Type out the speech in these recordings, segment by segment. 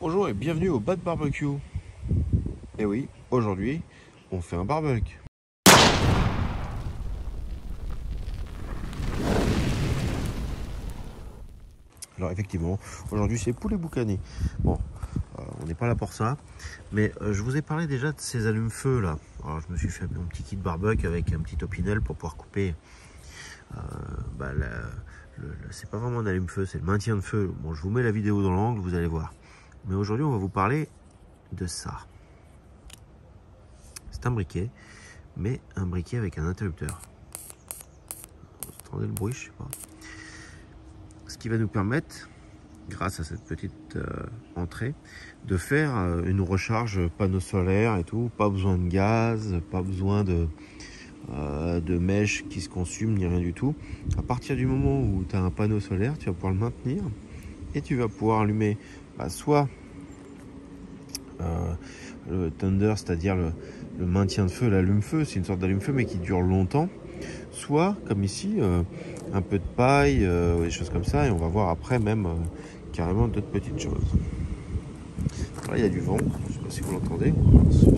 Bonjour et bienvenue au Bad Barbecue. Et oui, aujourd'hui, on fait un barbecue. Alors effectivement, aujourd'hui c'est poulet boucané. Bon, on n'est pas là pour ça, mais je vous ai parlé déjà de ces allumes-feu là. Alors je me suis fait mon petit kit barbecue avec un petit opinel pour pouvoir couper. C'est pas vraiment un allume-feu, c'est le maintien de feu. Bon, je vous mets la vidéo dans l'angle, vous allez voir. Mais aujourd'hui, on va vous parler de ça. C'est un briquet, mais un briquet avec un interrupteur. Vous entendez le bruit, je sais pas. Ce qui va nous permettre, grâce à cette petite entrée, de faire une recharge panneau solaire et tout. Pas besoin de gaz, pas besoin de mèches qui se consument, ni rien du tout. À partir du moment où tu as un panneau solaire, tu vas pouvoir le maintenir et tu vas pouvoir allumer soit le thunder, c'est-à-dire le maintien de feu, l'allume-feu, c'est une sorte d'allume-feu mais qui dure longtemps, soit comme ici un peu de paille, des choses comme ça, et on va voir après même carrément d'autres petites choses. Là il y a du vent, je sais pas si vous l'entendez,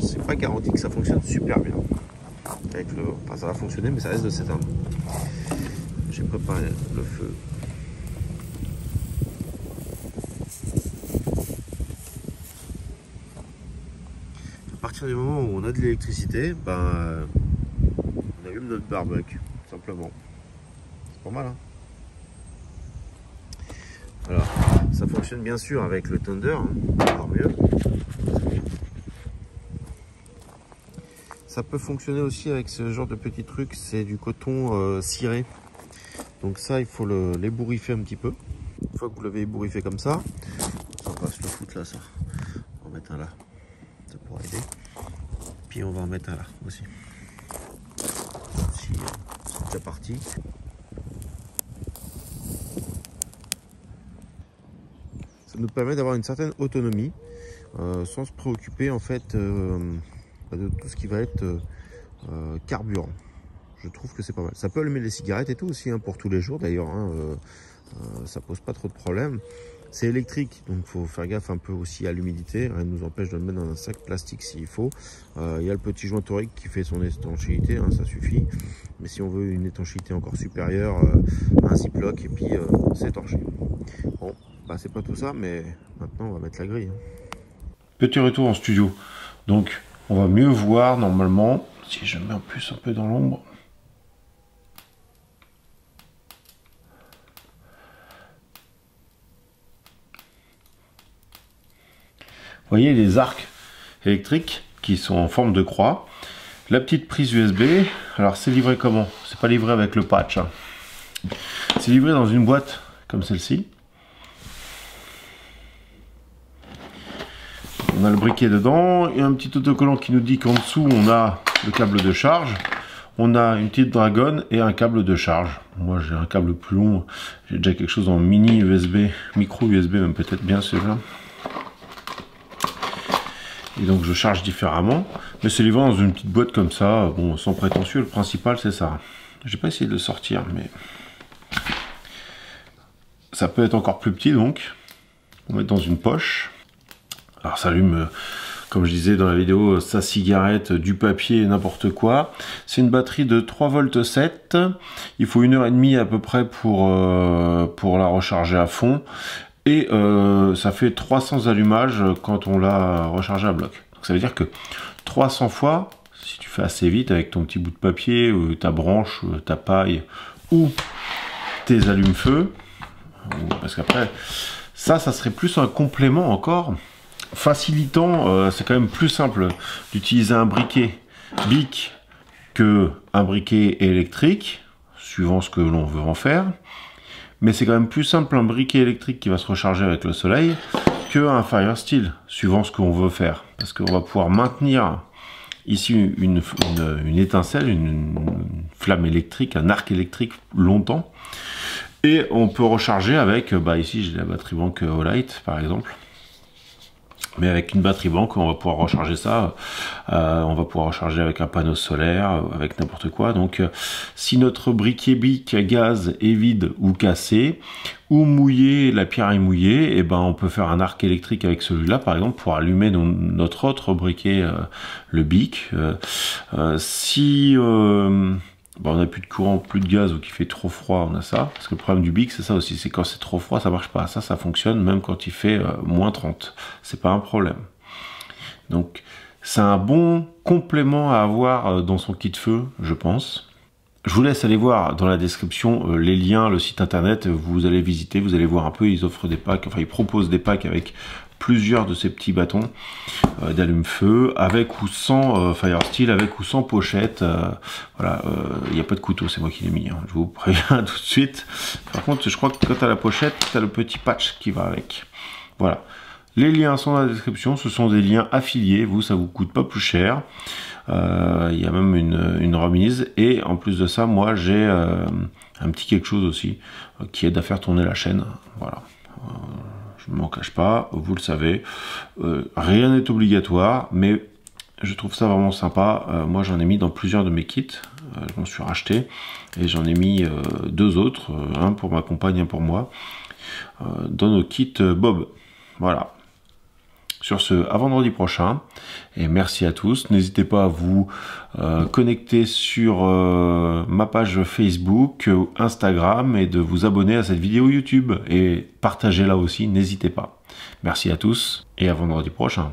c'est pas garanti que ça fonctionne super bien avec le vent. Enfin, ça va fonctionner mais ça reste de s'éteindre. J'ai préparé le feu. À partir du moment où on a de l'électricité, on allume notre barbecue, simplement. C'est pas mal, hein? Alors, ça fonctionne bien sûr avec le Thunder, hein, encore mieux. Ça peut fonctionner aussi avec ce genre de petit truc, c'est du coton ciré. Donc ça, il faut l'ébouriffer un petit peu. Une fois que vous l'avez ébouriffé comme ça, on va se le foutre là, ça. On va mettre un là, ça pourra aider. Puis on va en mettre un là aussi. Si c'est déjà parti. Ça nous permet d'avoir une certaine autonomie sans se préoccuper en fait de tout ce qui va être carburant. Je trouve que c'est pas mal. Ça peut allumer les cigarettes et tout aussi, hein, pour tous les jours d'ailleurs, hein, ça pose pas trop de problèmes. C'est électrique, donc il faut faire gaffe un peu aussi à l'humidité. Rien ne nous empêche de le mettre dans un sac plastique s'il faut. Il y a le petit joint torique qui fait son étanchéité, hein, ça suffit. Mais si on veut une étanchéité encore supérieure, un ziploc et puis c'est étanché. Bon, c'est pas tout ça, mais maintenant on va mettre la grille. Petit retour en studio. Donc on va mieux voir normalement. Si je mets en plus un peu dans l'ombre. Vous voyez les arcs électriques qui sont en forme de croix. La petite prise USB. Alors c'est livré comment? C'est pas livré avec le patch, hein. C'est livré dans une boîte comme celle-ci. On a le briquet dedans et un petit autocollant qui nous dit qu'en dessous on a le câble de charge. On a une petite dragonne et un câble de charge. Moi j'ai un câble plus long, j'ai déjà quelque chose en mini USB, micro USB même peut-être bien celui-là. Et donc je charge différemment. Mais c'est livré dans une petite boîte comme ça, bon, sans prétentieux, le principal c'est ça. J'ai pas essayé de le sortir, mais ça peut être encore plus petit donc. On va mettre dans une poche. Alors ça allume, comme je disais dans la vidéo, sa cigarette, du papier, n'importe quoi. C'est une batterie de 3 volts 7. Il faut 1h30 à peu près pour la recharger à fond. Et ça fait 300 allumages quand on l'a rechargé à bloc. Donc ça veut dire que 300 fois, si tu fais assez vite avec ton petit bout de papier, ou ta branche, ou ta paille, ou tes allumes-feu, parce qu'après, ça serait plus un complément encore, facilitant, c'est quand même plus simple d'utiliser un briquet BIC que un briquet électrique, suivant ce que l'on veut en faire. Mais c'est quand même plus simple un briquet électrique qui va se recharger avec le soleil qu'un Fire Steel, suivant ce qu'on veut faire. Parce qu'on va pouvoir maintenir ici une étincelle, une flamme électrique, un arc électrique longtemps. Et on peut recharger avec, ici j'ai la batterie banque Olight par exemple. Mais avec une batterie banque, on va pouvoir recharger ça. On va pouvoir recharger avec un panneau solaire, avec n'importe quoi. Donc, si notre briquet bic à gaz est vide ou cassé, ou mouillé, la pierre est mouillée, et ben on peut faire un arc électrique avec celui-là, par exemple, pour allumer notre autre briquet, le bic. Si on n'a plus de courant, plus de gaz ou qu'il fait trop froid, on a ça. Parce que le problème du bic, c'est ça aussi, c'est quand c'est trop froid, ça marche pas. Ça fonctionne même quand il fait moins 30. C'est pas un problème. Donc, c'est un bon complément à avoir dans son kit feu, je pense. Je vous laisse aller voir dans la description les liens, le site internet, vous allez visiter, vous allez voir un peu, ils offrent des packs, enfin ils proposent des packs avec plusieurs de ces petits bâtons d'allume-feu, avec ou sans Firesteel, avec ou sans pochette. Voilà, il n'y a pas de couteau, c'est moi qui l'ai mis, hein, je vous préviens tout de suite. Par contre, je crois que quand tu as la pochette, tu as le petit patch qui va avec. Voilà. Les liens sont dans la description, ce sont des liens affiliés, vous, ça vous coûte pas plus cher. Il y a même une remise, et en plus de ça, moi j'ai un petit quelque chose aussi qui aide à faire tourner la chaîne. Voilà. Je ne m'en cache pas, vous le savez. Rien n'est obligatoire, mais je trouve ça vraiment sympa. Moi j'en ai mis dans plusieurs de mes kits, je m'en suis racheté, et j'en ai mis deux autres, un pour ma compagne, un pour moi, dans nos kits Bob. Voilà. Sur ce, à vendredi prochain, et merci à tous. N'hésitez pas à vous connecter sur ma page Facebook, Instagram, et de vous abonner à cette vidéo YouTube, et partagez-la aussi, n'hésitez pas. Merci à tous, et à vendredi prochain.